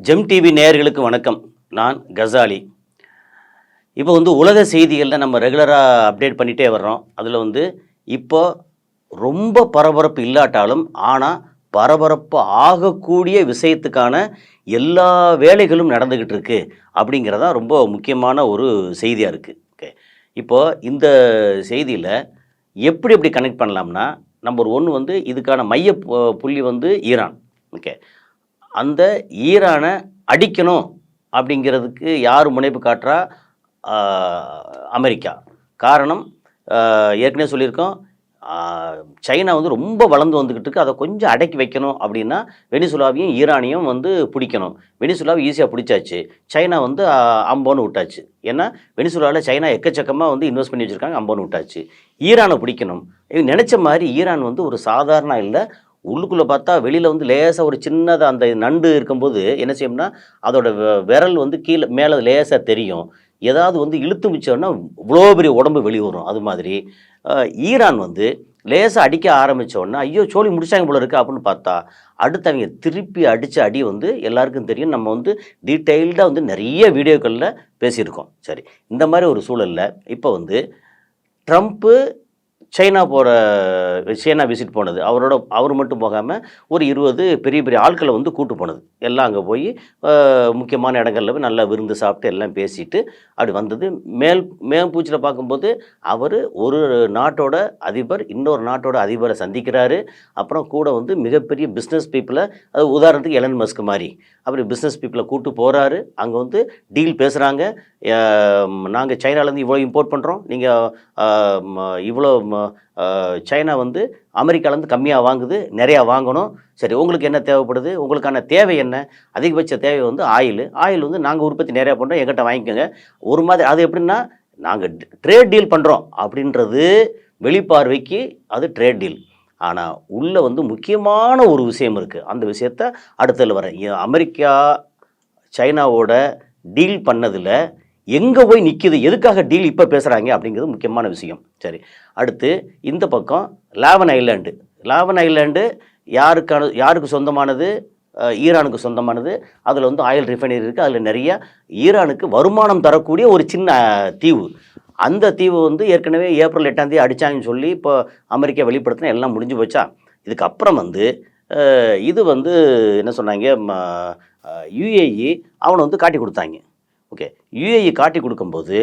GeM TV நேயர்களுக்கு வணக்கம். நான் கசாலி. இப்போ உலக செய்திகளில் நம்ம ரெகுலராக அப்டேட் பண்ணிகிட்டே வர்றோம். அதில் இப்போ ரொம்ப பரபரப்பு இல்லாட்டாலும் ஆனால் பரபரப்பு ஆகக்கூடிய விஷயத்துக்கான எல்லா வேலைகளும் நடந்துக்கிட்டு இருக்கு அப்படிங்கிறதான் ரொம்ப முக்கியமான ஒரு செய்தியாக இருக்குது. ஓகே, இப்போது இந்த செய்தியில் எப்படி எப்படி கனெக்ட் பண்ணலாம்னா, நம்பர் 1 இதுக்கான மைய புள்ளி ஈரான். ஓகே, அந்த ஈரானை அடிக்கணும் அப்படிங்கிறதுக்கு யார் முனைப்பு காட்டுறா? அமெரிக்கா. காரணம், ஏற்கனவே சொல்லியிருக்கோம், சைனா ரொம்ப வளர்ந்து வந்துக்கிட்டு இருக்கு. அதை கொஞ்சம் அடக்கி வைக்கணும் அப்படின்னா வெனிசுலாவையும் ஈரானையும் பிடிக்கணும். வெனிசுலாவை ஈஸியாக பிடிச்சாச்சு. சைனா அம்போன்னு விட்டாச்சு. ஏன்னா வெனிசுலாவில் சைனா எக்கச்சக்கமாக இன்வெஸ்ட் பண்ணி வச்சுருக்காங்க. அம்போன்னு விட்டாச்சு. ஈரானை பிடிக்கணும். நினச்ச மாதிரி ஈரான் ஒரு சாதாரண இல்லை. உள்ளுக்குள்ளே பார்த்தா வெளியில் லேசாக ஒரு சின்னதாக அந்த நண்டு இருக்கும்போது என்ன செய்யும்னா, அதோட விரல் கீழே மேலே லேசாக தெரியும். ஏதாவது இழுத்து மிச்சோன்னா இவ்வளோ பெரிய உடம்பு வெளியே வரும். அது மாதிரி ஈரான் லேசாக அடிக்க ஆரம்பித்தோன்னா, ஐயோ சோழி முடிச்சாங்க போல இருக்குது அப்படின்னு பார்த்தா, அடுத்து அவங்க திருப்பி அடித்த அடி எல்லாருக்கும் தெரியும். நம்ம டீட்டெயில்டாக நிறைய வீடியோக்களில் பேசியிருக்கோம். சரி, இந்த மாதிரி ஒரு சூழலில் இப்போ ட்ரம்ப்பு சைனா விசிட் போனது, அவர் மட்டும் போகாமல் ஒரு 20 பெரிய பெரிய ஆட்களை கூட்டு போனது. எல்லாம் அங்கே போய் முக்கியமான இடங்களில் போய் நல்லா விருந்து சாப்பிட்டு எல்லாம் பேசிட்டு அப்படி வந்தது. மேம்பூச்சில் பார்க்கும்போது அவர் ஒரு நாட்டோட அதிபர் இன்னொரு நாட்டோட அதிபரை சந்திக்கிறாரு. அப்புறம் கூட மிகப்பெரிய பிஸ்னஸ் பீப்புளை, அது உதாரணத்துக்கு எலன் மஸ்க் மாதிரி அப்படி பிஸ்னஸ் பீப்புளை கூட்டு போகிறாரு. அங்கே டீல் பேசுகிறாங்க. நாங்கள் சைனாலேருந்து இவ்வளோ இம்போர்ட் பண்ணுறோம், நீங்கள் இவ்வளோ சைனா அமெரிக்காலேருந்து கம்மியாக வாங்குது, நிறையா வாங்கணும். சரி, உங்களுக்கு என்ன தேவைப்படுது, உங்களுக்கான தேவை என்ன? அதிகபட்ச தேவை ஆயில் நாங்கள் உற்பத்தி நிறையா பண்ணுறோம், எங்கிட்ட வாங்கிக்கோங்க. ஒரு மாதிரி அது எப்படின்னா, நாங்கள் ட்ரேட் டீல் பண்ணுறோம் அப்படின்றது வெளிப்பார்வைக்கு அது ட்ரேட் டீல். ஆனால் உள்ளே முக்கியமான ஒரு விஷயம் இருக்குது. அந்த விஷயத்த அடுத்ததில் வரேன். அமெரிக்கா சைனாவோட டீல் பண்ணதில் எங்கே போய் நிற்கிது, எதுக்காக டீல் இப்போ பேசுகிறாங்க அப்படிங்கிறது முக்கியமான விஷயம். சரி, அடுத்து இந்த பக்கம் லாவன் ஐலாண்டு யாருக்கு சொந்தமானது? ஈரானுக்கு சொந்தமானது. அதில் ஆயில் ரிஃபைனரி இருக்குது. அதில் நிறைய ஈரானுக்கு வருமானம் தரக்கூடிய ஒரு சின்ன தீவு. அந்த தீவு ஏற்கனவே ஏப்ரல் 8ஆம் தேதி அடித்தாங்கன்னு சொல்லி இப்போ அமெரிக்கா வெளிப்படுத்தினா எல்லாம் முடிஞ்சு போச்சா. இதுக்கப்புறம் இது என்ன சொன்னாங்க, யுஏஇ அவனை காட்டி கொடுத்தாங்க. ஓகே, யுஏஇ காட்டி கொடுக்கும்போது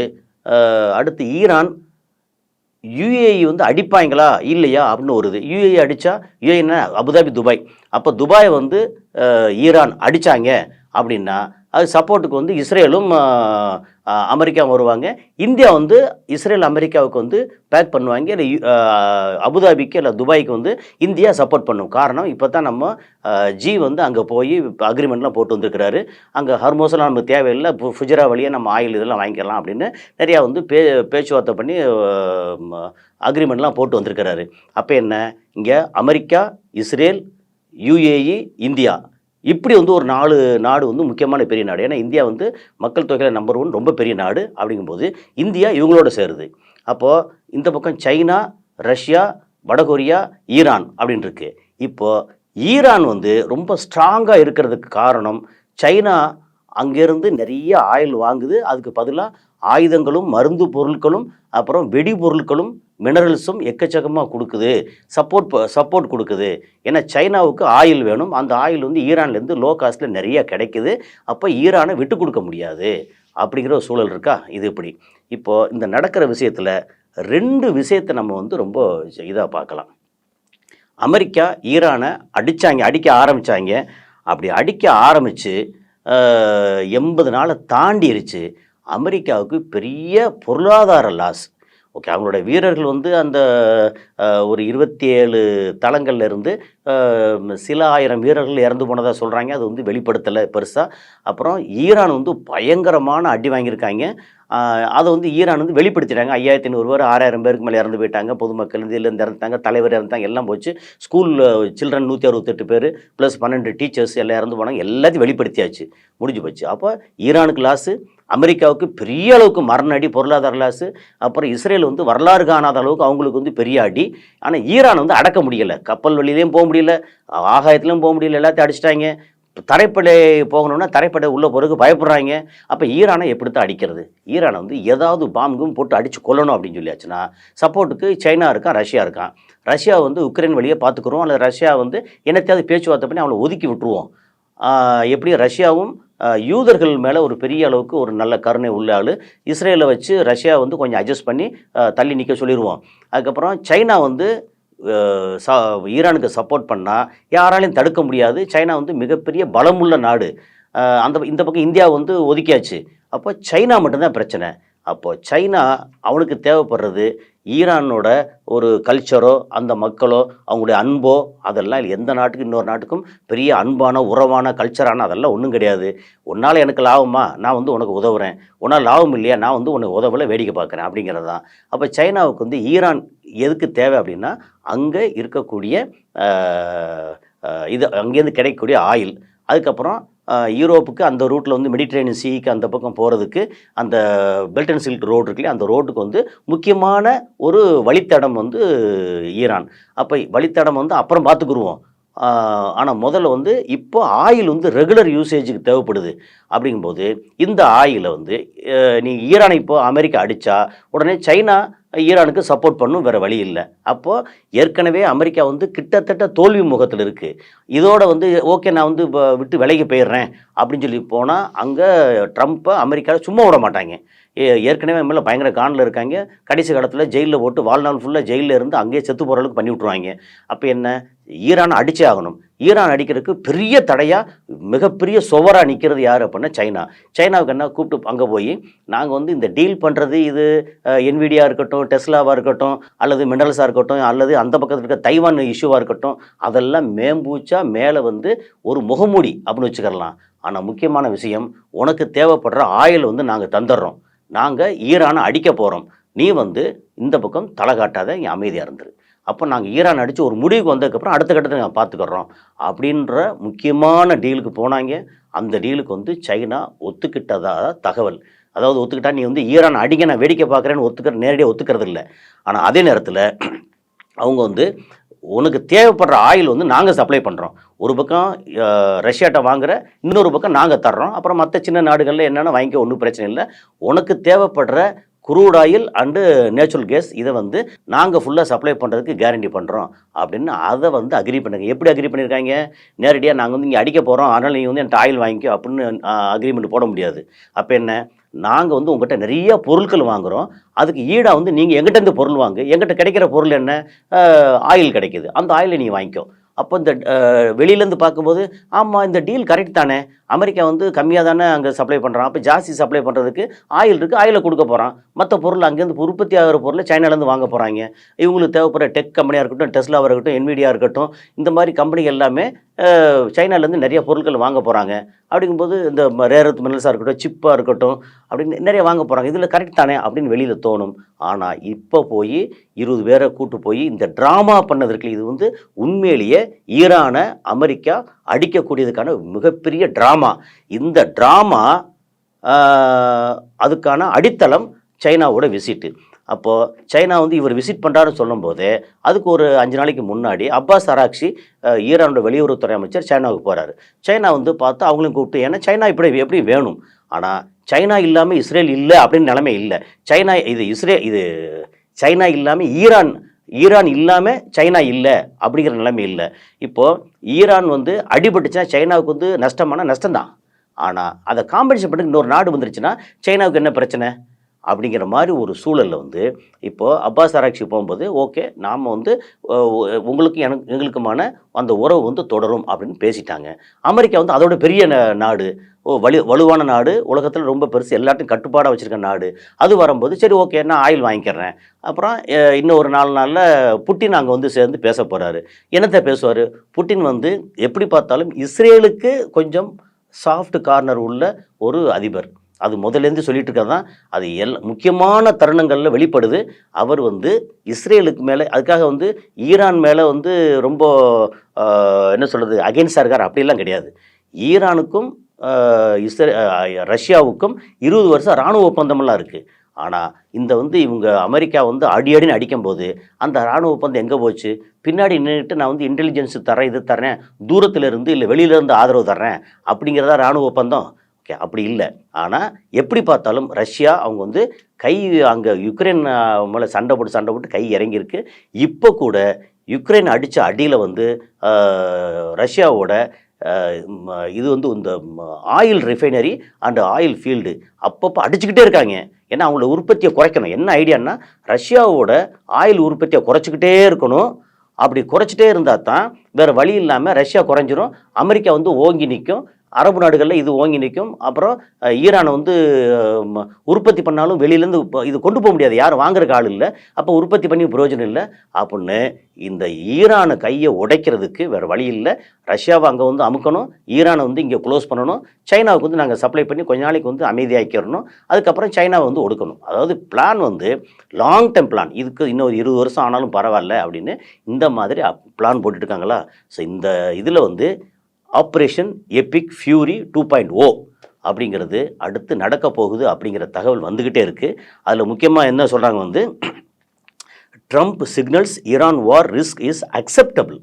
அடுத்து ஈரான் யுஏஇ அடிப்பாங்களா இல்லையா அப்படின்னு வருது. யுஏஇ அடித்தா, யுஏஇன்னா அபுதாபி, துபாய். அப்போ துபாய் ஈரான் அடித்தாங்க அப்படின்னா அது சப்போர்ட்டுக்கு இஸ்ரேலும் அமெரிக்காவும் வருவாங்க. இந்தியா இஸ்ரேல் அமெரிக்காவுக்கு பேக் பண்ணுவாங்க. இல்லை அபுதாபிக்கு இல்லை துபாய்க்கு இந்தியா சப்போர்ட் பண்ணும். காரணம், இப்போ தான் நம்ம ஜி அங்கே போய் அக்ரிமெண்ட்லாம் போட்டு வந்திருக்கிறாரு. அங்கே ஹர்மோஸ்லாம் நமக்கு தேவையில்லை, ஃபுஜரா வழியாக நம்ம ஆயில் இதெல்லாம் வாங்கிக்கலாம் அப்படின்னு நிறையா பேச்சுவார்த்தை பண்ணி அக்ரிமெண்ட்லாம் போட்டு வந்திருக்கிறாரு. அப்போ என்ன, இங்கே அமெரிக்கா, இஸ்ரேல், யுஏஇ, இந்தியா, இப்படி ஒரு 4 நாடு முக்கியமான பெரிய நாடு. ஏன்னா இந்தியா மக்கள் தொகையில் நம்பர் 1 ரொம்ப பெரிய நாடு. அப்படிங்கும்போது இந்தியா இவங்களோட சேருது. அப்போது இந்த பக்கம் சைனா, ரஷ்யா, வடகொரியா, ஈரான் அப்படின்னு இருக்கு. இப்போது ஈரான் ரொம்ப ஸ்ட்ராங்காக இருக்கிறதுக்கு காரணம், சைனா அங்கேருந்து நிறைய ஆயில் வாங்குது. அதுக்கு பதிலாக ஆயுதங்களும் மருந்து பொருட்களும் அப்புறம் வெடி பொருட்களும் மினரல்ஸும் எக்கச்சக்கமாக கொடுக்குது, சப்போர்ட் கொடுக்குது. ஏன்னா சைனாவுக்கு ஆயில் வேணும். அந்த ஆயில் ஈரான்லேருந்து லோ காஸ்ட்டில் நிறைய கிடைக்குது. அப்போ ஈரானை விட்டு கொடுக்க முடியாது அப்படிங்கிற ஒரு சூழல் இருக்கா. இது இப்படி இப்போது இந்த நடக்கிற விஷயத்தில் 2 விஷயத்தை நம்ம ரொம்ப இதாக பார்க்கலாம். அமெரிக்கா ஈரானை அடிக்க ஆரம்பித்தாங்க. அப்படி அடிக்க ஆரம்பித்து 80 நாளை தாண்டிருச்சு. அமெரிக்காவுக்கு பெரிய பொருளாதார லாஸ். ஓகே, அவங்களோட வீரர்கள் அந்த ஒரு 27 தளங்கள்ல இருந்து சில ஆயிரம் வீரர்கள் இறந்து போனதாக சொல்கிறாங்க. அது வெளிப்படுத்தலை பெருசாக. அப்புறம் ஈரான் பயங்கரமான அடி வாங்கியிருக்காங்க. அதை ஈரான் வெளிப்படுத்திட்டாங்க. 5500 பேர், 6000 பேருக்கு மேலே இறந்து போயிட்டாங்க. பொதுமக்கள் இதுலேருந்து இறந்துட்டாங்க, தலைவர் இறந்தாங்க, எல்லாம் போச்சு. ஸ்கூலில் சில்ட்ரன் 168 பேர் ப்ளஸ் 12 டீச்சர்ஸ் எல்லாம் இறந்து போனாங்க. எல்லாத்தையும் வெளிப்படுத்தியாச்சு, முடிஞ்சு போச்சு. அப்போ ஈரானுக்கு லாஸு, அமெரிக்காவுக்கு பெரிய அளவுக்கு மரண அடி, பொருளாதார லாஸு. அப்புறம் இஸ்ரேல் வரலாறு காணாத அளவுக்கு அவங்களுக்கு பெரிய அடி. ஆனால் ஈரான் அடக்க முடியலை. கப்பல் வழியிலையும் போக முடியல, ஆகாயத்துலையும் போக முடியல, எல்லாத்தையும் அடிச்சிட்டாங்க. தரைப்படை போகணும்னா தரைப்படை உள்ளே போகிறதுக்கு பயப்படுறாங்க. அப்போ ஈரானை எப்படி தான் அடிக்கிறது? ஈரானை வந்து ஏதாவது பாம்பும் போட்டு அடித்து கொல்லணும் அப்படின்னு சொல்லியாச்சுன்னா, சப்போர்ட்டுக்கு சைனா இருக்கான், ரஷ்யா இருக்கான். ரஷ்யா வந்து உக்ரைன் வழியே பார்த்துக்குறோம், அல்லது ரஷ்யா வந்து என்னத்தையாவது பேச்சுவார்த்தை பண்ணி அவளை ஒதுக்கி விட்டுருவோம். எப்படி ரஷ்யாவும் யூதர்கள் மேலே ஒரு பெரிய அளவுக்கு ஒரு நல்ல கருணை உள்ள ஆள். இஸ்ரேலை வச்சு ரஷ்யா வந்து கொஞ்சம் அட்ஜஸ்ட் பண்ணி தள்ளி நிற்க சொல்லிடுவோம். அதுக்கப்புறம் சைனா வந்து ஈரானுக்கு சப்போர்ட் பண்ணால் யாராலையும் தடுக்க முடியாது. சைனா வந்து மிகப்பெரிய பலமுள்ள நாடு. இந்த பக்கம் இந்தியா வந்து ஒதுக்கியாச்சு. அப்போ சைனா மட்டும்தான் பிரச்சனை. அப்போ சைனா அவனுக்கு தேவைப்படுறது ஈரானோட ஒரு கல்ச்சரோ, அந்த மக்களோ, அவங்களுடைய அன்போ, அதெல்லாம் எந்த நாட்டுக்கு இன்னொரு நாட்டுக்கும் பெரிய அன்பான உறவான கல்ச்சரான அதெல்லாம் ஒன்றும் கிடையாது. உன்னால் எனக்கு லாபமா, நான் வந்து உனக்கு உதவுறேன். உன்னால் லாபம் இல்லையா, நான் வந்து உனக்கு உதவலை வேடிக்கை பார்க்குறேன் அப்படிங்கிறது தான். அப்போ சைனாவுக்கு வந்து ஈரான் எதுக்கு தேவை அப்படின்னா, அங்கே இருக்கக்கூடிய இது அங்கேருந்து கிடைக்கக்கூடிய ஆயில், அதுக்கப்புறம் யூரோப்புக்கு அந்த ரூட்டில் வந்து மெடிட்ரேனியன் சீக்கு அந்த பக்கம் போகிறதுக்கு அந்த பெல்ட் அண்ட் சில்க் ரோடு இருக்குல்லையா, அந்த ரோட்டுக்கு வந்து முக்கியமான ஒரு வழித்தடம் வந்து ஈரான். அப்போ வழித்தடம் வந்து அப்புறம் பார்த்துக்குருவோம். ஆனால் முதல்ல வந்து இப்போ ஆயில் வந்து ரெகுலர் யூசேஜுக்கு தேவைப்படுது. அப்படிங்கும்போது இந்த ஆயிலை வந்து நீ ஈரானை இப்போ அமெரிக்கா அடித்தா உடனே சைனா ஈரானுக்கு சப்போர்ட் பண்ணும், வேறு வழி இல்லை. அப்போது ஏற்கனவே அமெரிக்கா வந்து கிட்டத்தட்ட தோல்வி முகத்தில் இருக்குது. இதோட வந்து ஓகே நான் வந்து விட்டு விலகி போயிடுறேன் அப்படின்னு சொல்லி போனால் அங்கே ட்ரம்ப்பை அமெரிக்காவில் சும்மா விட மாட்டாங்க. ஏற்கனவே மேலே பயங்கர காணில் இருக்காங்க. கடைசி காலத்தில் ஜெயிலில் போட்டு வாழ்நாள் ஃபுல்லாக ஜெயிலில் இருந்து அங்கேயே செத்து போகிற அளவுக்கு பண்ணி விட்ருவாங்க. அப்போ என்ன, ஈரான் அடிச்சே ஆகணும். ஈரான் அடிக்கிறதுக்கு பெரிய தடையாக மிகப்பெரிய சுவராக நிற்கிறது யார் அப்படின்னா சைனா. சைனாவுக்கு என்ன கூப்பிட்டு அங்கே போய் நாங்கள் வந்து இந்த டீல் பண்ணுறது இது என்விடியா இருக்கட்டும், டெஸ்லாவாக இருக்கட்டும், அல்லது மினரல்ஸாக இருக்கட்டும், அல்லது அந்த பக்கத்தில் இருக்க தைவான் இஷ்யூவாக இருக்கட்டும், அதெல்லாம் மேம்பூச்சா மேலே வந்து ஒரு முகமூடி அப்படின்னு வச்சுக்கலாம். ஆனால் முக்கியமான விஷயம், உனக்கு தேவைப்படுற ஆயில் வந்து நாங்கள் தந்துடுறோம், நாங்கள் ஈரானை அடிக்க போகிறோம், நீ வந்து இந்த பக்கம் தலை காட்டாத, இங்கே அமைதியாக இருந்துரு. அப்போ நாங்கள் ஈரான் அடித்து ஒரு முடிவுக்கு வந்ததுக்கப்புறம் அடுத்த கட்டத்தை நாங்கள் பார்த்துக்கிறோம் அப்படின்ற முக்கியமான டீலுக்கு போனாங்க. அந்த டீலுக்கு வந்து சைனா ஒத்துக்கிட்டதாக தகவல். அதாவது ஒத்துக்கிட்டா நீ வந்து ஈரான் அடிக்க நான் வேடிக்கை பார்க்குறேன்னு நேரடியாக ஒத்துக்கிறது இல்லை. ஆனால் அதே நேரத்தில் அவங்க வந்து உனக்கு தேவைப்படுற ஆயில் வந்து நாங்கள் சப்ளை பண்ணுறோம். ஒரு பக்கம் ரஷ்யாட்ட வாங்குகிற, இன்னொரு பக்கம் நாங்கள் தர்றோம். அப்புறம் மற்ற சின்ன நாடுகளில் என்னென்ன வாங்கிக்க ஒன்றும் பிரச்சனை இல்லை. உனக்கு தேவைப்படுற crude oil and natural gas இதை வந்து நாங்கள் ஃபுல்லாக சப்ளை பண்ணுறதுக்கு கேரண்டி பண்ணுறோம் அப்படின்னு அதை வந்து அக்ரி பண்ணுங்க. எப்படி அக்ரி பண்ணியிருக்காங்க? நேரடியாக நாங்கள் வந்து இங்கே அடிக்க போகிறோம், அதனால் நீங்கள் வந்து என்கிட்ட ஆயில் வாங்கிக்கோ அப்படின்னு அக்ரிமெண்ட் போட முடியாது. அப்போ என்ன, நாங்கள் வந்து உங்கள்கிட்ட நிறைய பொருட்கள் வாங்குகிறோம், அதுக்கு ஈடாக வந்து நீங்கள் எங்கிட்டேருந்து பொருள் வாங்கு, எங்கிட்ட கிடைக்கிற பொருள் என்ன, ஆயில் கிடைக்கிது, அந்த ஆயிலை நீங்கள் வாங்கிக்கோ. அப்போ இந்த வெளியிலேருந்து பார்க்கும்போது ஆமாம் இந்த டீல் கரெக்ட் தானே, அமெரிக்கா வந்து கம்மியாக தானே அங்கே சப்ளை பண்ணுறான், அப்போ ஜாஸ்தி சப்ளை பண்ணுறதுக்கு ஆயில் இருக்குது, ஆயிலை கொடுக்க போகிறான். மற்ற பொருள் அங்கேருந்து உற்பத்தி ஆகிற பொருளை சைனாலேருந்து வாங்க போகிறாங்க. இவங்களுக்கு தேவைப்படுற டெக் கம்பெனியாக இருக்கட்டும், டெஸ்லாவாக இருக்கட்டும், என்விடியா இருக்கட்டும், இந்த மாதிரி கம்பெனிகள் எல்லாமே சைனாலேருந்து நிறைய பொருட்கள் வாங்க போகிறாங்க. அப்படிங்கும்போது இந்த ரேர் எர்த் மினரல்ஸாக இருக்கட்டும், சிப்பாக இருக்கட்டும், அப்படின்னு நிறைய வாங்க போகிறாங்க. இதில் கரெக்ட் தானே அப்படின்னு வெளியில் தோணும். ஆனால் இப்போ போய் 20 பேரை கூட்டு போய் இந்த ட்ராமா பண்ணதற்கு இது வந்து உண்மையிலேயே ஈரானை அமெரிக்கா அடிக்கக்கூடியதுக்கான மிகப்பெரிய ட்ராமா. இந்த ட்ராமா அதுக்கான அடித்தளம் சைனாவோட விசிட்டு. அப்போது சைனா வந்து இவர் விசிட் பண்ணுறாருன்னு சொல்லும்போது அதுக்கு ஒரு 5 நாளைக்கு முன்னாடி அப்பாஸ் அராக்சி ஈரானோட வெளியுறவுத்துறை அமைச்சர் சைனாவுக்கு போகிறாரு. சைனா வந்து பார்த்து அவங்களையும் கூப்பிட்டு, ஏன்னா சைனா இப்படி எப்படி வேணும், ஆனால் சைனா இல்லாமல் இஸ்ரேல் இல்லை அப்படின்னு நிலைமை இல்லை. சைனா இது சைனா இல்லாமல் ஈரான் இல்லாமல் சைனா இல்லை அப்படிங்கிற நிலைமை இல்லை. இப்போது ஈரான் வந்து அடிபட்டுச்சுன்னா சைனாவுக்கு வந்து நஷ்டம்தான். ஆனால் அதை காம்பன்சேட் பண்ணி இன்னொரு நாடு வந்துருச்சுன்னா சைனாவுக்கு என்ன பிரச்சனை அப்படிங்கிற மாதிரி ஒரு சூழலில் வந்து இப்போது அப்பாஸ் ஆராய்ச்சி போகும்போது ஓகே நாம் வந்து உங்களுக்கு எங்களுக்குமான அந்த உறவு வந்து தொடரும் அப்படின்னு பேசிட்டாங்க. அமெரிக்கா வந்து அதோட பெரிய நாடு, வலுவான நாடு, உலகத்தில் ரொம்ப பெருசு, எல்லாத்தையும் கட்டுப்பாடாக வச்சுருக்க நாடு. அது வரும்போது சரி ஓகே நான் ஆயில் வாங்கிக்கிறேன். அப்புறம் இன்னும் ஒரு 4 நாளில் புட்டின் அங்கே வந்து சேர்ந்து பேச போகிறாரு. என்னத்தை பேசுவார்? புட்டின் வந்து எப்படி பார்த்தாலும் இஸ்ரேலுக்கு கொஞ்சம் சாஃப்ட் கார்னர் உள்ள ஒரு அதிபர். அது முதலேருந்து சொல்லிட்டு இருக்கிறது தான். அது முக்கியமான தருணங்களில் வெளிப்படுது. அவர் வந்து இஸ்ரேலுக்கு மேலே, அதுக்காக வந்து ஈரான் மேலே வந்து ரொம்ப என்ன சொல்கிறது அகென்ஸ்டாக இருக்கார் அப்படிலாம் கிடையாது. ஈரானுக்கும் ரஷ்யாவுக்கும் 20 வருஷம் இராணுவ ஒப்பந்தமெல்லாம் இருக்குது. ஆனால் இந்த இவங்க அமெரிக்கா அடி அடின்னு அடிக்கும்போது அந்த இராணுவ ஒப்பந்தம் எங்கே போச்சு? பின்னாடி நின்றுட்டு நான் இன்டெலிஜென்ஸ் தரேன், இது தரேன், தூரத்தில் இருந்து இல்லை வெளியிலேருந்து ஆதரவு தர்றேன் அப்படிங்கிறதா இராணுவ ஒப்பந்தம். ஓகே, அப்படி இல்லை. ஆனால் எப்படி பார்த்தாலும் ரஷ்யா அவங்க கை அங்கே யுக்ரைன் மேலே சண்டை போட்டு கை இறங்கியிருக்கு. இப்போ கூட யுக்ரைன் அடித்த அடியில் ரஷ்யாவோட இது இந்த oil refinery and oil field அப்பப்போ அடிச்சுக்கிட்டே இருக்காங்க. ஏன்னா அவங்களோட உற்பத்தியை குறைக்கணும். என்ன ஐடியான்னா, ரஷ்யாவோட ஆயில் உற்பத்தியை குறைச்சிக்கிட்டே இருக்கணும். அப்படி குறைச்சிட்டே இருந்தால் தான் வேறு வழி இல்லாமல் ரஷ்யா குறைஞ்சிரும், அமெரிக்கா ஓங்கி நிற்கும், அரபு நாடுகளில் இது ஓங்கி நிற்கும். அப்புறம் ஈரானை உற்பத்தி பண்ணாலும் வெளியிலேருந்து இது கொண்டு போக முடியாது, யாரும் வாங்குறதுக்கு ஆள் இல்லை, அப்போ உற்பத்தி பண்ணி பிரயோஜனம் இல்லை அப்படின்னு இந்த ஈரானை கையை உடைக்கிறதுக்கு வேறு வழி இல்லை. ரஷ்யாவை அங்கே அமுக்கணும், ஈரானை இங்கே க்ளோஸ் பண்ணணும், சைனாவுக்கு நாங்கள் சப்ளை பண்ணி கொஞ்ச நாளைக்கு அமைதியாக்கிடணும், அதுக்கப்புறம் சைனாவை ஒடுக்கணும். அதாவது பிளான் லாங் டேர்ம் பிளான். இதுக்கு இன்னொரு 20 வருஷம் ஆனாலும் பரவாயில்ல அப்படின்னு இந்த மாதிரி பிளான் போட்டுட்டு இருக்காங்களா. ஸோ இந்த இதில் ஆப்ரேஷன் எபிக் ஃபியூரி 2.0 அப்படிங்கிறது அடுத்து நடக்க போகுது அப்படிங்கிற தகவல் வந்துக்கிட்டே இருக்குது. அதில் முக்கியமாக என்ன சொல்கிறாங்க, Trump signals Iran war risk is acceptable.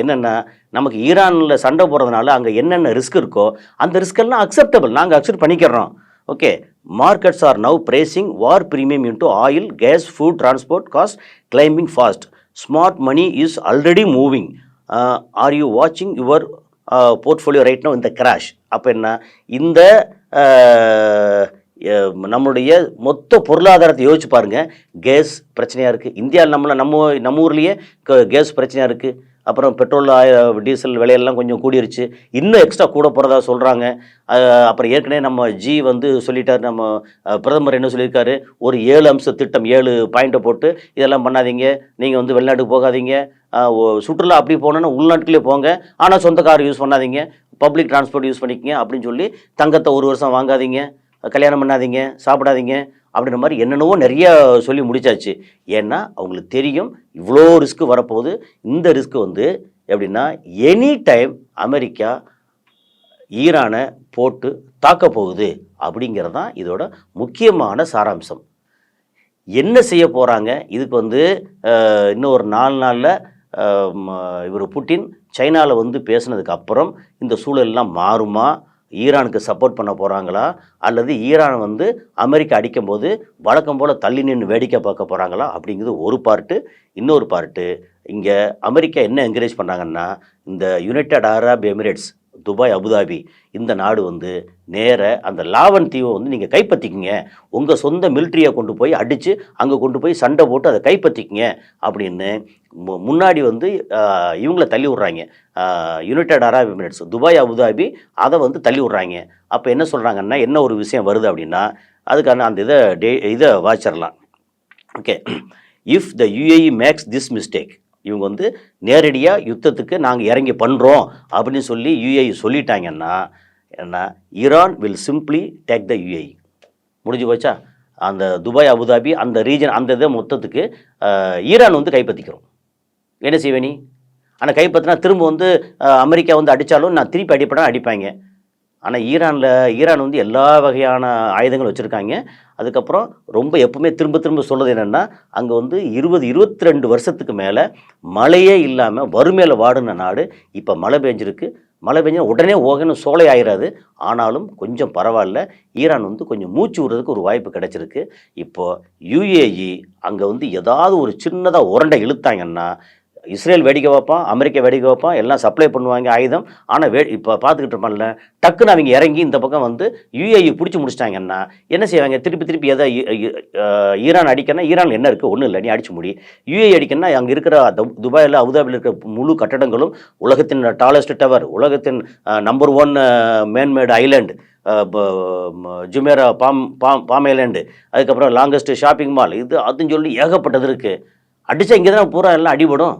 என்னென்னா, நமக்கு ஈரானில் சண்டை போடுறதுனால அங்கே என்னென்ன ரிஸ்க் இருக்கோ அந்த ரிஸ்கெல்லாம் அக்செப்டபிள், நாங்கள் அக்செப்ட் பண்ணிக்கிறோம். Okay, markets are now bracing war premium into oil, gas, food, transport cost climbing fast, smart money is already moving, are you வாட்சிங் யுவர் போர்ட்ஃபோலியோ ரைட் நவ் இந்த கிராஷ். அப்போ என்ன, இந்த நம்மளுடைய மொத்த பொருளாதாரத்தை யோசிச்சு பாருங்கள். கேஸ் பிரச்சனையாக இருக்குது இந்தியாவில், நம்ம ஊர்லேயே கேஸ் பிரச்சனையாக இருக்குது. அப்புறம் பெட்ரோல் டீசல் விலையெல்லாம் கொஞ்சம் கூடிருச்சு, இன்னும் எக்ஸ்ட்ரா கூட போகிறதா சொல்கிறாங்க. அப்புறம் ஏற்கனவே நம்ம சொல்லிட்டார், நம்ம பிரதமர் என்ன சொல்லியிருக்காரு, ஒரு 7 அம்ச திட்டம் 7 பாயிண்ட்டை போட்டு இதெல்லாம் பண்ணாதீங்க, நீங்கள் வெளிநாட்டுக்கு போகாதீங்க, சுற்றுலா அப்படி போனோன்னா உள்நாட்டுக்குள்ளே போங்க, ஆனால் சொந்த கார் யூஸ் பண்ணாதீங்க, பப்ளிக் டிரான்ஸ்போர்ட் யூஸ் பண்ணிக்கங்க அப்படின்னு சொல்லி, தங்கத்தை 1 வருஷம் வாங்காதீங்க, கல்யாணம் பண்ணாதீங்க, சாப்பிடாதீங்க அப்படின்ற மாதிரி என்னென்னவோ நிறைய சொல்லி முடிச்சாச்சு. ஏன்னா அவங்களுக்கு தெரியும் இவ்வளோ ரிஸ்க் வரப்போகுது. இந்த ரிஸ்க் எப்படின்னா, எனி டைம் அமெரிக்கா ஈரானை போட்டு தாக்க போகுது அப்படிங்கிறது தான் இதோட முக்கியமான சாராம்சம். என்ன செய்ய போகிறாங்க இதுக்கு இன்னும் ஒரு 4 நாளில் இவர் புட்டின் சைனாவில் பேசுனதுக்கு அப்புறம் இந்த சூழலெல்லாம் மாறுமா, ஈரானுக்கு சப்போர்ட் பண்ண போகிறாங்களா, அல்லது ஈரான் அமெரிக்கா அடிக்கும்போது வழக்கம் போல் தள்ளி நின்று வேடிக்கை பார்க்க போகிறாங்களா அப்படிங்கிறது ஒரு பார்ட்டு. இன்னொரு பார்ட்டு, இங்கே அமெரிக்கா என்ன என்கரேஜ் பண்ணுறாங்கன்னா, இந்த United Arab Emirates, Dubai, Abu Dhabi இந்த நாடு நேர அந்த லாவன் தீவை நீங்கள் கைப்பற்றிக்கிங்க, உங்கள் சொந்த மிலிட்ரியை கொண்டு போய் அடித்து அங்கே கொண்டு போய் சண்டை போட்டு அதை கைப்பற்றிக்கிங்க அப்படின்னு முன்னாடி இவங்கள தள்ளி விட்றாங்க. United Arab Emirates, Dubai, Abu Dhabi அதை தள்ளி விட்றாங்க. அப்போ என்ன சொல்கிறாங்கன்னா, என்ன ஒரு விஷயம் வருது அப்படின்னா, அதுக்கான அந்த இதை வாச்சிடலாம். Okay, if the UAE makes this mistake, இவங்க நேரடியாக யுத்தத்துக்கு நாங்கள் இறங்கி பண்ணுறோம் அப்படின்னு சொல்லி யுஏஇ சொல்லிட்டாங்கன்னா, என்ன, Iran will simply take the UAE. முடிஞ்சு போச்சா? அந்த துபாய், அபுதாபி அந்த ரீஜன், அந்த இதை மொத்தத்துக்கு ஈரான் கைப்பற்றிக்கிறோம். என்ன செய்வே நீ? ஆனால் கைப்பற்றினா திரும்ப அமெரிக்கா அடித்தாலும் நான் திருப்பி அடிப்பாங்க. ஆனால் ஈரான் எல்லா வகையான ஆயுதங்களும் வச்சுருக்காங்க. அதுக்கப்புறம் ரொம்ப எப்பவுமே திரும்ப சொல்கிறது என்னென்னா, அங்கே 20-22 வருஷத்துக்கு மேலே மழையே இல்லாமல் வறுமையில் வாடின நாடு. இப்போ மழை பெஞ்சிருக்கு, மழை பெஞ்சா உடனே ஓகேன்னு சோலை ஆயிடாது, ஆனாலும் கொஞ்சம் பரவாயில்ல. ஈரான் கொஞ்சம் மூச்சு விடுறதுக்கு ஒரு வாய்ப்பு கிடச்சிருக்கு. இப்போது யுஏஇ அங்கே ஏதாவது ஒரு சின்னதாக உரண்டை இழுத்தாங்கன்னா, இஸ்ரேல் வேடிக்கை வைப்பான், அமெரிக்கா வேடிக்கை வைப்பான், எல்லாம் சப்ளை பண்ணுவாங்க ஆயுதம். ஆனால் இப்போ பார்த்துக்கிட்டு இருப்பான்ல, டக்குன்னு அவங்க இறங்கி இந்த பக்கம் யுஏஇ பிடிச்சி முடிச்சிட்டாங்கன்னா என்ன செய்வாங்க? திருப்பி எதை ஈரான் அடிக்கணும், ஈரான் என்ன இருக்குது, ஒன்றும் இல்லை, நீ அடிச்சு முடி. யுஏஇ அடிக்கணும்னா அங்கே இருக்கிற துபாயில், அபுதாபியில் இருக்கிற முழு கட்டடங்களும், உலகத்தின் டாலஸ்ட் டவர், உலகத்தின் number 1 manmade island, Jumeirah palm island, அதுக்கப்புறம் லாங்கஸ்ட் ஷாப்பிங் மால், இது அதுன்னு சொல்லி ஏகப்பட்டது இருக்குது. அடித்தா இங்கே தான் பூரா எல்லாம் அடிபடும்.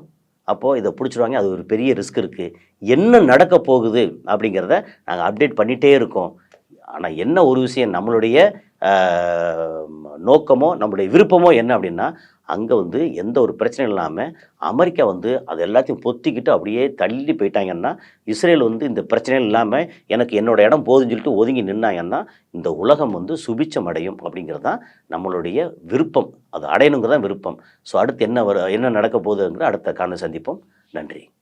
அப்போது இதை பிடிச்சிருவாங்க. அது ஒரு பெரிய ரிஸ்க் இருக்குது. என்ன நடக்க போகுது அப்படிங்கிறத நாங்கள் அப்டேட் பண்ணிகிட்டே இருக்கோம். ஆனால் என்ன ஒரு விஷயம், நம்மளுடைய நோக்கமோ நம்மளுடைய விருப்பமோ என்ன அப்படின்னா, அங்கே வந்து எந்த ஒரு பிரச்சனையும் இல்லாமல் அமெரிக்கா வந்து அது எல்லாத்தையும் பொத்திக்கிட்டு அப்படியே தள்ளி போயிட்டாங்கன்னா, இஸ்ரேல் வந்து இந்த பிரச்சனைகள் இல்லாமல் எனக்கு என்னோட இடம் போதுன்னு சொல்லிட்டு ஒதுங்கி நின்னாங்கன்னா, இந்த உலகம் வந்து சுபிட்சம் அடையும் அப்படிங்கிறது தான் நம்மளுடைய விருப்பம். அது அடையணுங்கிறது தான் விருப்பம். ஸோ அடுத்து என்ன நடக்க போகுதுங்கிற அடுத்த காணொளியில் சந்திப்போம். நன்றி.